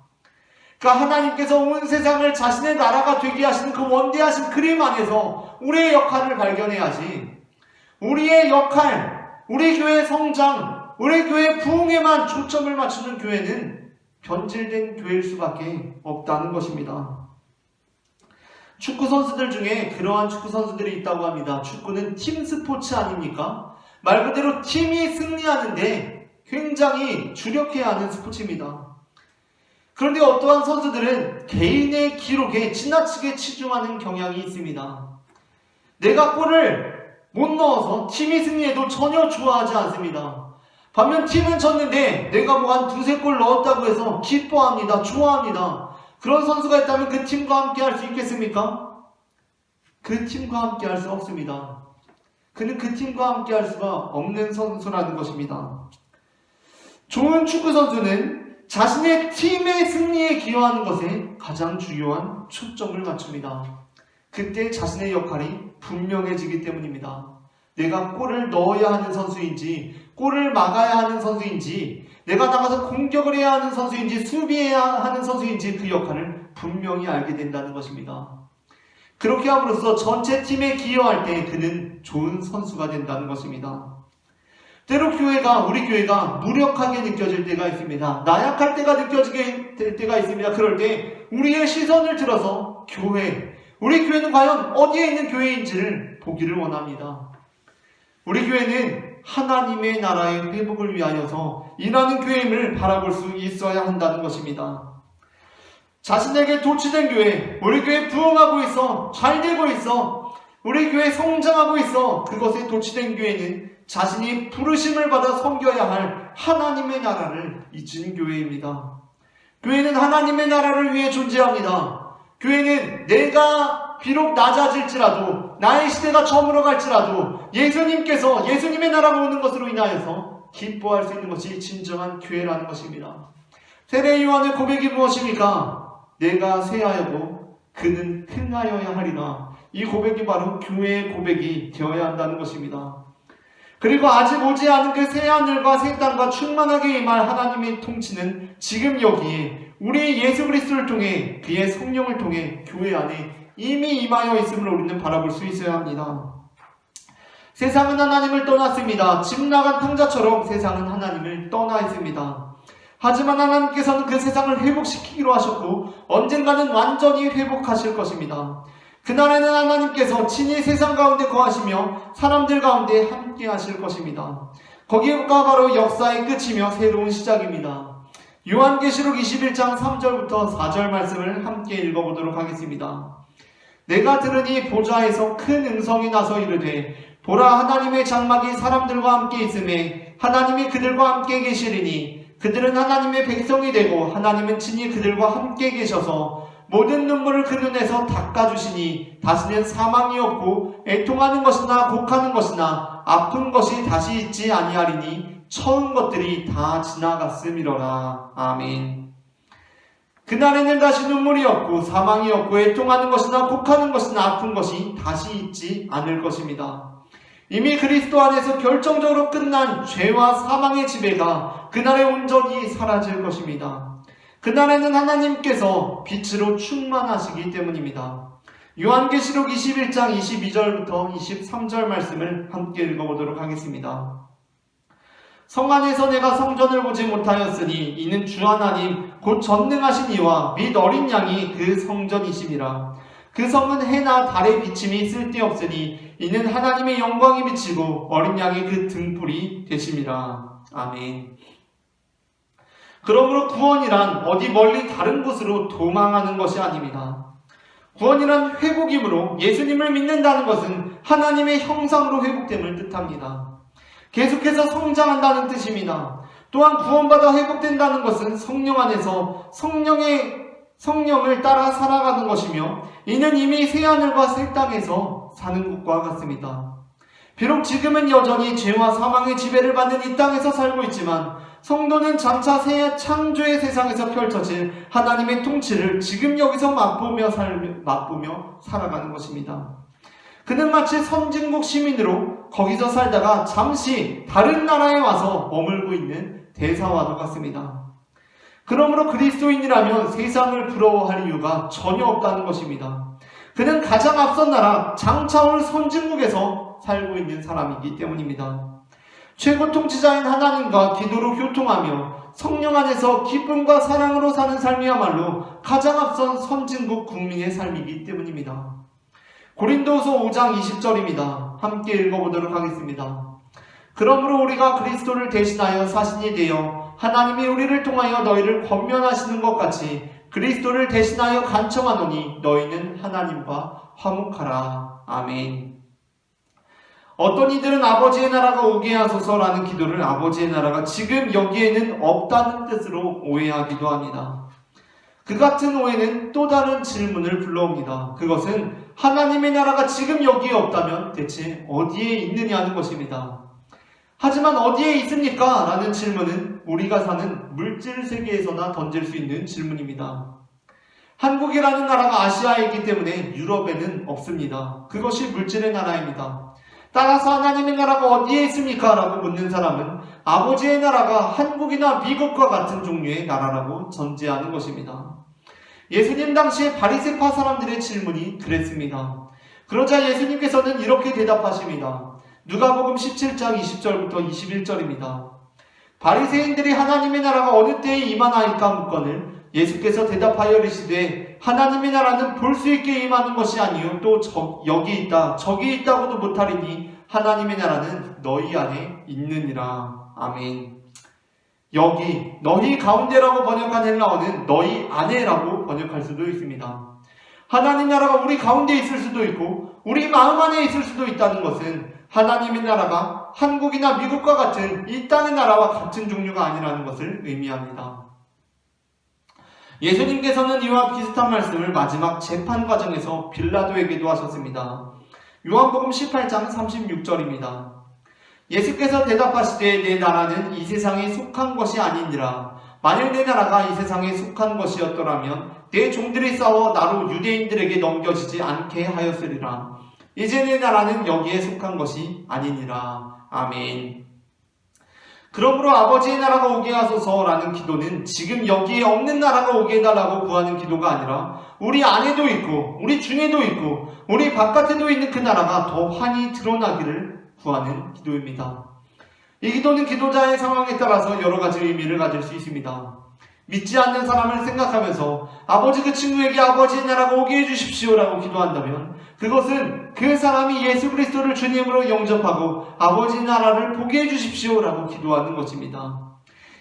그러니까 하나님께서 온 세상을 자신의 나라가 되게 하시는 그 원대하신 그림 안에서 우리의 역할을 발견해야지, 우리의 역할, 우리 교회의 성장, 우리 교회의 부흥에만 초점을 맞추는 교회는 변질된 교회일 수밖에 없다는 것입니다. 축구 선수들 중에 그러한 축구 선수들이 있다고 합니다. 축구는 팀 스포츠 아닙니까? 말 그대로 팀이 승리하는데 굉장히 주력해야 하는 스포츠입니다. 그런데 어떠한 선수들은 개인의 기록에 지나치게 치중하는 경향이 있습니다. 내가 골을 못 넣어서 팀이 승리해도 전혀 좋아하지 않습니다. 반면 팀은 졌는데 내가 뭐 한 두세 골 넣었다고 해서 기뻐합니다. 좋아합니다. 그런 선수가 있다면 그 팀과 함께 할 수 있겠습니까? 그 팀과 함께 할 수 없습니다. 그는 그 팀과 함께 할 수가 없는 선수라는 것입니다. 좋은 축구 선수는 자신의 팀의 승리에 기여하는 것에 가장 중요한 초점을 맞춥니다. 그때 자신의 역할이 분명해지기 때문입니다. 내가 골을 넣어야 하는 선수인지, 골을 막아야 하는 선수인지, 내가 나가서 공격을 해야 하는 선수인지, 수비해야 하는 선수인지 그 역할을 분명히 알게 된다는 것입니다. 그렇게 함으로써 전체 팀에 기여할 때 그는 좋은 선수가 된다는 것입니다. 때로 우리 교회가 무력하게 느껴질 때가 있습니다. 나약할 때가 느껴지게 될 때가 있습니다. 그럴 때 우리의 시선을 들어서 우리 교회는 과연 어디에 있는 교회인지를 보기를 원합니다. 우리 교회는 하나님의 나라의 회복을 위하여서 일하는 교회임을 바라볼 수 있어야 한다는 것입니다. 자신에게 도취된 교회, 우리 교회 부흥하고 있어, 잘 되고 있어, 우리 교회 성장하고 있어, 그것에 도취된 교회는 자신이 부르심을 받아 섬겨야 할 하나님의 나라를 잊은 교회입니다. 교회는 하나님의 나라를 위해 존재합니다. 교회는 내가 비록 낮아질지라도, 나의 시대가 저물어 갈지라도 예수님의 나라가 오는 것으로 인하여서 기뻐할 수 있는 것이 진정한 교회라는 것입니다. 세례 요한의 고백이 무엇입니까? 내가 쇠하여도 그는 흥하여야 하리라. 이 고백이 바로 교회의 고백이 되어야 한다는 것입니다. 그리고 아직 오지 않은 그 새하늘과 새 땅과 충만하게 임할 하나님의 통치는 지금 여기에 우리 예수 그리스도를 통해 그의 성령을 통해 교회 안에 이미 임하여 있음을 우리는 바라볼 수 있어야 합니다. 세상은 하나님을 떠났습니다. 집 나간 탕자처럼 세상은 하나님을 떠나 있습니다. 하지만 하나님께서는 그 세상을 회복시키기로 하셨고 언젠가는 완전히 회복하실 것입니다. 그날에는 하나님께서 친히 세상 가운데 거하시며 사람들 가운데 함께 하실 것입니다. 거기가 바로 역사의 끝이며 새로운 시작입니다. 요한계시록 21장 3절부터 4절 말씀을 함께 읽어보도록 하겠습니다. 내가 들으니 보좌에서 큰 음성이 나서 이르되 보라, 하나님의 장막이 사람들과 함께 있음에 하나님이 그들과 함께 계시리니 그들은 하나님의 백성이 되고 하나님은 친히 그들과 함께 계셔서 모든 눈물을 그 눈에서 닦아주시니 다시는 사망이 없고 애통하는 것이나 곡하는 것이나 아픈 것이 다시 있지 아니하리니 처음 것들이 다 지나갔음이로라. 아멘. 그날에는 다시 눈물이 없고 사망이 없고 애통하는 것이나 곡하는 것이나 아픈 것이 다시 있지 않을 것입니다. 이미 그리스도 안에서 결정적으로 끝난 죄와 사망의 지배가 그날에 온전히 사라질 것입니다. 그날에는 하나님께서 빛으로 충만하시기 때문입니다. 요한계시록 21장 22절부터 23절 말씀을 함께 읽어보도록 하겠습니다. 성 안에서 내가 성전을 보지 못하였으니 이는 주 하나님 곧 전능하신 이와 및 어린 양이 그 성전이심이라. 그 성은 해나 달의 비침이 쓸데없으니 이는 하나님의 영광이 비치고 어린 양이 그 등불이 되심이라. 아멘. 그러므로 구원이란 어디 멀리 다른 곳으로 도망하는 것이 아닙니다. 구원이란 회복이므로 예수님을 믿는다는 것은 하나님의 형상으로 회복됨을 뜻합니다. 계속해서 성장한다는 뜻입니다. 또한 구원받아 회복된다는 것은 성령 안에서 성령을 따라 살아가는 것이며 이는 이미 새하늘과 새 땅에서 사는 것과 같습니다. 비록 지금은 여전히 죄와 사망의 지배를 받는 이 땅에서 살고 있지만 성도는 장차 새 창조의 세상에서 펼쳐질 하나님의 통치를 지금 여기서 맛보며 살아가는 것입니다. 그는 마치 선진국 시민으로 거기서 살다가 잠시 다른 나라에 와서 머물고 있는 대사와도 같습니다. 그러므로 그리스도인이라면 세상을 부러워할 이유가 전혀 없다는 것입니다. 그는 가장 앞선 나라 장차 올 선진국에서 살고 있는 사람이기 때문입니다. 최고 통치자인 하나님과 기도로 교통하며 성령 안에서 기쁨과 사랑으로 사는 삶이야말로 가장 앞선 선진국 국민의 삶이기 때문입니다. 고린도후서 5장 20절입니다. 함께 읽어보도록 하겠습니다. 그러므로 우리가 그리스도를 대신하여 사신이 되어 하나님이 우리를 통하여 너희를 권면하시는 것 같이 그리스도를 대신하여 간청하노니 너희는 하나님과 화목하라. 아멘. 어떤 이들은 아버지의 나라가 오게 하소서라는 기도를 아버지의 나라가 지금 여기에는 없다는 뜻으로 오해하기도 합니다. 그 같은 오해는 또 다른 질문을 불러옵니다. 그것은 하나님의 나라가 지금 여기에 없다면 대체 어디에 있느냐는 것입니다. 하지만 어디에 있습니까? 라는 질문은 우리가 사는 물질 세계에서나 던질 수 있는 질문입니다. 한국이라는 나라가 아시아에 있기 때문에 유럽에는 없습니다. 그것이 물질의 나라입니다. 따라서 하나님의 나라가 어디에 있습니까? 라고 묻는 사람은 아버지의 나라가 한국이나 미국과 같은 종류의 나라라고 전제하는 것입니다. 예수님 당시에 바리새파 사람들의 질문이 그랬습니다. 그러자 예수님께서는 이렇게 대답하십니다. 누가복음 17장 20절부터 21절입니다. 바리새인들이 하나님의 나라가 어느 때에 임하나이까 묻거늘 예수께서 대답하여 이르시되 하나님의 나라는 볼 수 있게 임하는 것이 아니요 또 여기 있다 저기 있다고도 못하리니 하나님의 나라는 너희 안에 있느니라. 아멘. 여기 너희 가운데라고 번역한 헬라어는 너희 안에라고 번역할 수도 있습니다. 하나님 나라가 우리 가운데 있을 수도 있고 우리 마음 안에 있을 수도 있다는 것은 하나님의 나라가 한국이나 미국과 같은 이 땅의 나라와 같은 종류가 아니라는 것을 의미합니다. 예수님께서는 이와 비슷한 말씀을 마지막 재판 과정에서 빌라도에게도 하셨습니다. 요한복음 18장 36절입니다. 예수께서 대답하시되 내 나라는 이 세상에 속한 것이 아니니라. 만일 내 나라가 이 세상에 속한 것이었더라면 내 종들이 싸워 나로 유대인들에게 넘겨지지 않게 하였으리라. 이제 내 나라는 여기에 속한 것이 아니니라. 아멘. 그러므로 아버지의 나라가 오게 하소서라는 기도는 지금 여기에 없는 나라가 오게 해달라고 구하는 기도가 아니라 우리 안에도 있고 우리 중에도 있고 우리 바깥에도 있는 그 나라가 더 환히 드러나기를 구하는 기도입니다. 이 기도는 기도자의 상황에 따라서 여러 가지 의미를 가질 수 있습니다. 믿지 않는 사람을 생각하면서 아버지 그 친구에게 아버지의 나라가 오게 해주십시오라고 기도한다면 그것은 그 사람이 예수 그리스도를 주님으로 영접하고 아버지 나라를 보게 해주십시오라고 기도하는 것입니다.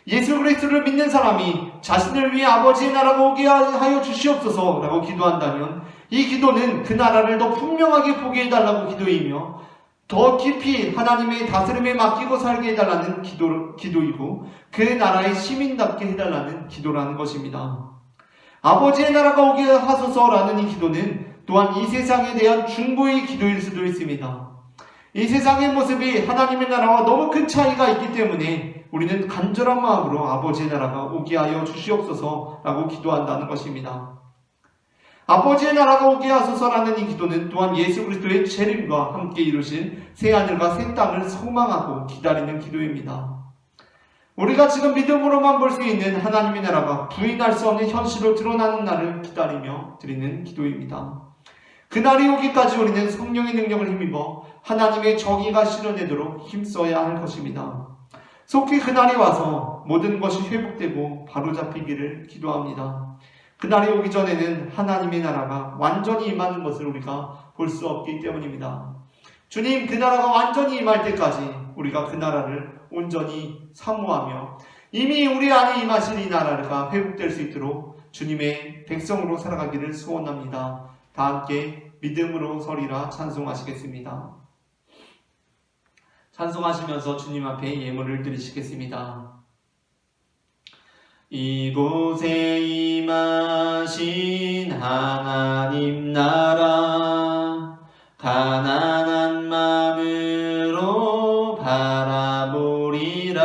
예수 그리스도를 믿는 사람이 자신을 위해 아버지의 나라가 오게 하여 주시옵소서라고 기도한다면 이 기도는 그 나라를 더 분명하게 보게 해달라고 기도이며 더 깊이 하나님의 다스림에 맡기고 살게 해달라는 기도이고 그 나라의 시민답게 해달라는 기도라는 것입니다. 아버지의 나라가 오게 하소서라는 이 기도는 또한 이 세상에 대한 중보의 기도일 수도 있습니다. 이 세상의 모습이 하나님의 나라와 너무 큰 차이가 있기 때문에 우리는 간절한 마음으로 아버지의 나라가 오게 하여 주시옵소서라고 기도한다는 것입니다. 아버지의 나라가 오게 하소서라는 이 기도는 또한 예수 그리스도의 재림과 함께 이루신 새하늘과 새 땅을 소망하고 기다리는 기도입니다. 우리가 지금 믿음으로만 볼 수 있는 하나님의 나라가 부인할 수 없는 현실로 드러나는 날을 기다리며 드리는 기도입니다. 그날이 오기까지 우리는 성령의 능력을 힘입어 하나님의 정의가 실현되도록 힘써야 할 것입니다. 속히 그날이 와서 모든 것이 회복되고 바로잡히기를 기도합니다. 그날이 오기 전에는 하나님의 나라가 완전히 임하는 것을 우리가 볼 수 없기 때문입니다. 주님, 그 나라가 완전히 임할 때까지 우리가 그 나라를 온전히 사모하며 이미 우리 안에 임하신 이 나라가 회복될 수 있도록 주님의 백성으로 살아가기를 소원합니다. 다 함께 믿음으로 서리라 찬송하시겠습니다. 찬송하시면서 주님 앞에 예물을 드리시겠습니다. 이곳에 임하신 하나님 나라 가난한 마음으로 바라보리라.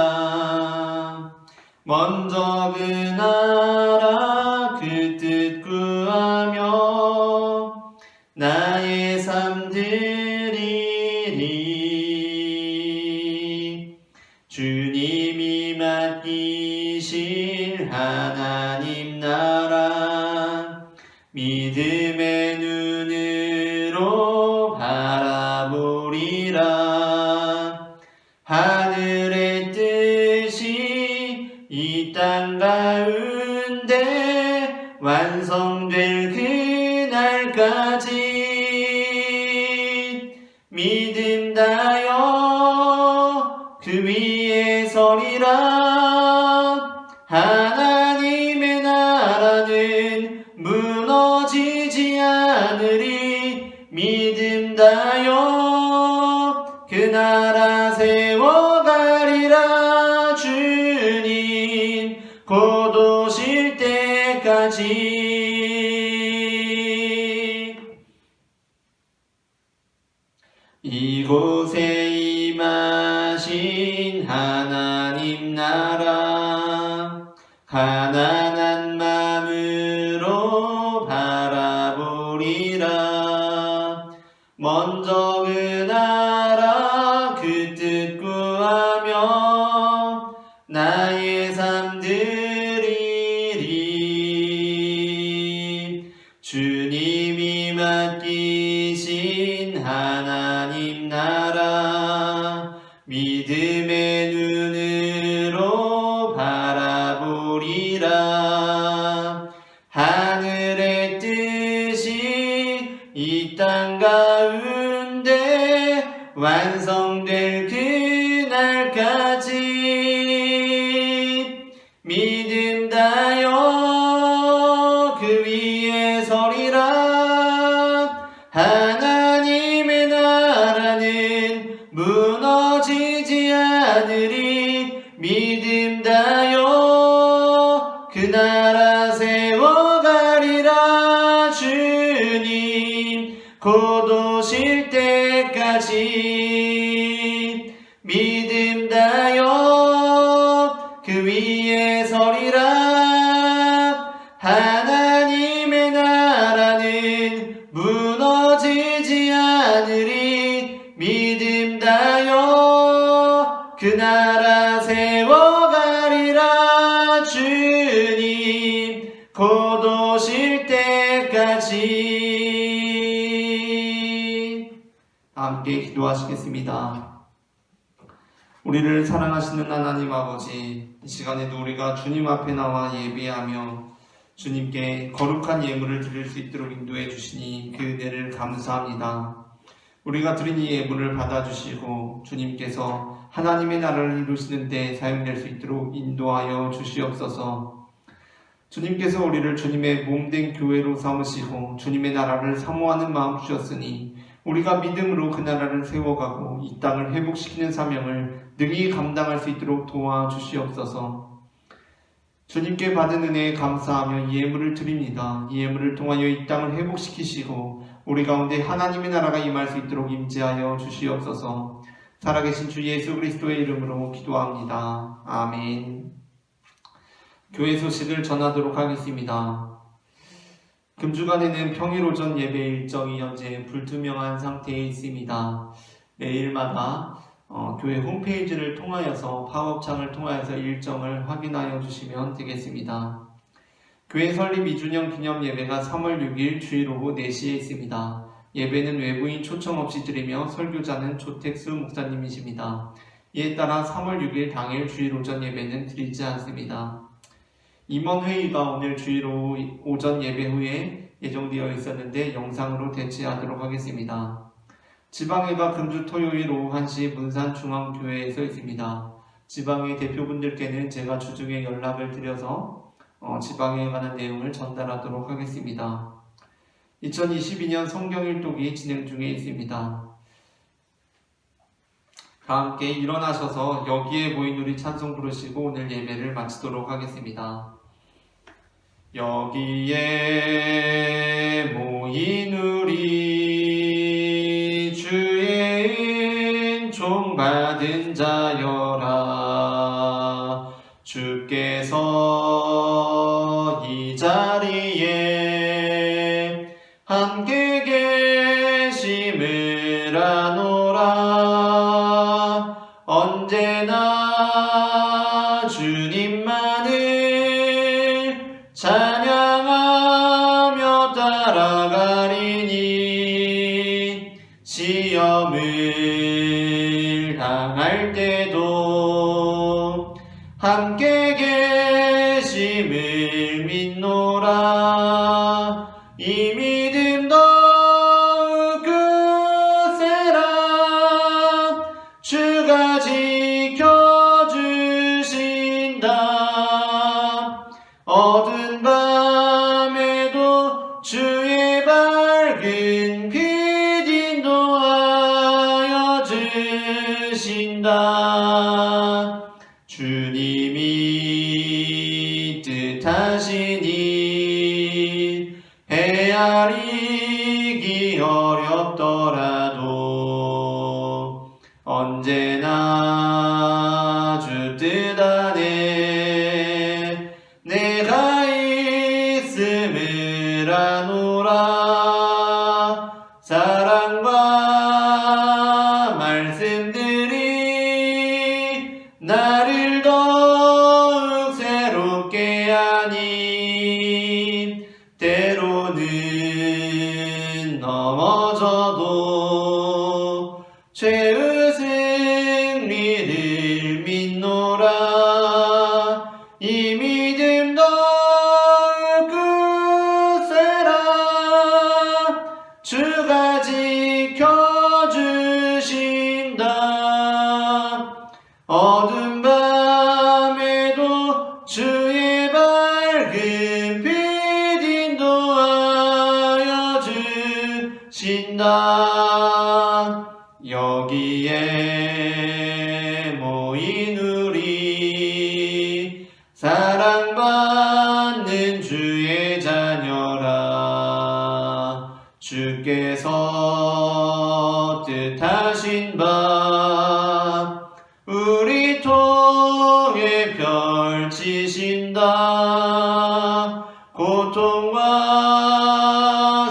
먼저 그 나라 그 뜻 구하며 나의 삶 드리리. 주님이 맡기실 하나님 나라 믿음의 눈으로 바라보리라. 하늘의 뜻이 이 땅 가운데 완성될 그날까지 믿음 다여 그 위에 서리라. 하나님의 나라는 무너지지 않으리. 믿음 다여 그 나라 세워가리라. 주님 곧 오실 때까지. 이곳에 임하신 하나님 나라 가난한 마음으로 바라보리라. 먼저 그 나라 그 뜻 구하며 나의 삶 드리리. 주님이 맡기신 하나님 나라 믿음의 눈으로 바라보리라. 하늘의 뜻이 이 땅 가운데 완성될 그날까지 믿음 다여 그 위에 서리라. 하나님의 나라는 무너지지 않으리. 믿음 다여 그 나라 세워가리라. 주님 곧 오실 때까지 믿음 다여 그 위에 서리라. 하나님의 나라는 무너지지 않으리. 믿음 다여 하시. 함께 기도하시겠습니다. 우리를 사랑하시는 하나님 아버지, 이 시간에도 우리가 주님 앞에 나와 예배하며 주님께 거룩한 예물을 드릴 수 있도록 인도해 주시니 그 은혜를 감사합니다. 우리가 드린 이 예물을 받아주시고 주님께서 하나님의 나라를 이루시는 데 사용될 수 있도록 인도하여 주시옵소서. 주님께서 우리를 주님의 몸된 교회로 삼으시고 주님의 나라를 사모하는 마음 주셨으니 우리가 믿음으로 그 나라를 세워가고 이 땅을 회복시키는 사명을 능히 감당할 수 있도록 도와주시옵소서. 주님께 받은 은혜에 감사하며 이 예물을 드립니다. 이 예물을 통하여 이 땅을 회복시키시고 우리 가운데 하나님의 나라가 임할 수 있도록 임재하여 주시옵소서. 살아계신 주 예수 그리스도의 이름으로 기도합니다. 아멘. 교회 소식을 전하도록 하겠습니다. 금주간에는 평일 오전 예배 일정이 현재 불투명한 상태에 있습니다. 매일마다 교회 홈페이지를 통하여서 팝업창을 통하여서 일정을 확인하여 주시면 되겠습니다. 교회 설립 2주년 기념 예배가 3월 6일 주일 오후 4시에 있습니다. 예배는 외부인 초청 없이 드리며 설교자는 조택수 목사님이십니다. 이에 따라 3월 6일 당일 주일 오전 예배는 드리지 않습니다. 임원회의가 오늘 주일 오전 예배 후에 예정되어 있었는데 영상으로 대체하도록 하겠습니다. 지방회가 금주 토요일 오후 1시 문산중앙교회에서 있습니다. 지방회 대표분들께는 제가 주중에 연락을 드려서 지방회에 관한 내용을 전달하도록 하겠습니다. 2022년 성경일독이 진행 중에 있습니다. 다 함께 일어나셔서 여기에 모인 우리 찬송 부르시고 오늘 예배를 마치도록 하겠습니다. 여기에 모인 우리 주의 은총 받은 자여라. 주께서 이 자리에 함께 계심을 아노라. 언제나 주님만을 찬양하며 따라가리니 시험을 당할 때도 함께 계심을 믿노라. 이 믿음 더욱 굳세라. 주가 지켜주신다. 어두운 밤에도 주의 밝은 빛 인도하여 주신다. 주님이 뜻하시니 헤아리기 어렵더라도 언제나 주 뜻 안에 내가 있음을 아노라. 사랑과 말씀들이 나를 더욱 새롭게 하니 때로는 넘어져도 죄의 승리를 믿노라. 이 믿음 더욱 굳세라. 주가 지켜주신다. 어두운 밤에도 주의 밝은 빛 인도하여 주신다. 여기에 모인 우리 사랑받는 주의 자녀라. 주께서 뜻하신 바 우리 통해 펼치신다. 고통과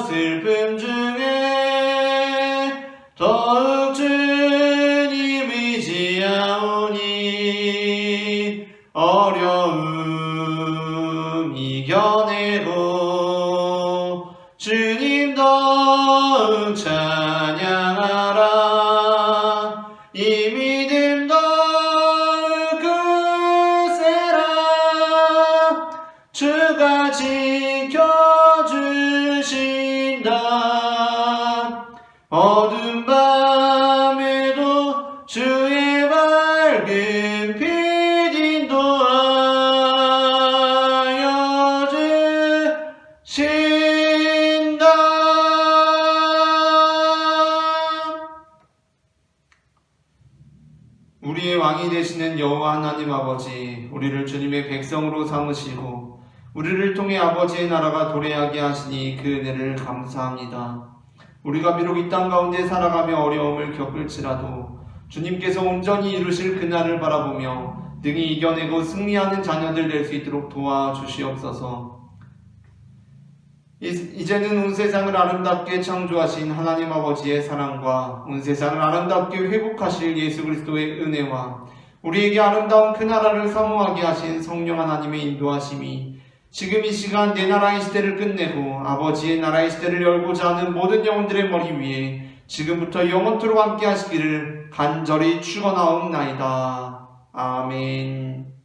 슬픔 중에 더욱 주님 의지하오니 어려움 이겨내고 주 우리가 지켜주신다. 어두운 밤에도 주의 밝은 빛 인도하여 주신다. 우리의 왕이 되시는 여호와 하나님 아버지, 우리를 주님의 백성으로 삼으시고 우리를 통해 아버지의 나라가 도래하게 하시니 그 은혜를 감사합니다. 우리가 비록 이 땅 가운데 살아가며 어려움을 겪을지라도 주님께서 온전히 이루실 그날을 바라보며 능히 이겨내고 승리하는 자녀들 될 수 있도록 도와주시옵소서. 이제는 온 세상을 아름답게 창조하신 하나님 아버지의 사랑과 온 세상을 아름답게 회복하실 예수 그리스도의 은혜와 우리에게 아름다운 그 나라를 사모하게 하신 성령 하나님의 인도하심이 지금 이 시간 내 나라의 시대를 끝내고 아버지의 나라의 시대를 열고자 하는 모든 영혼들의 머리 위에 지금부터 영원토록 함께 하시기를 간절히 축원하옵나이다. 아멘.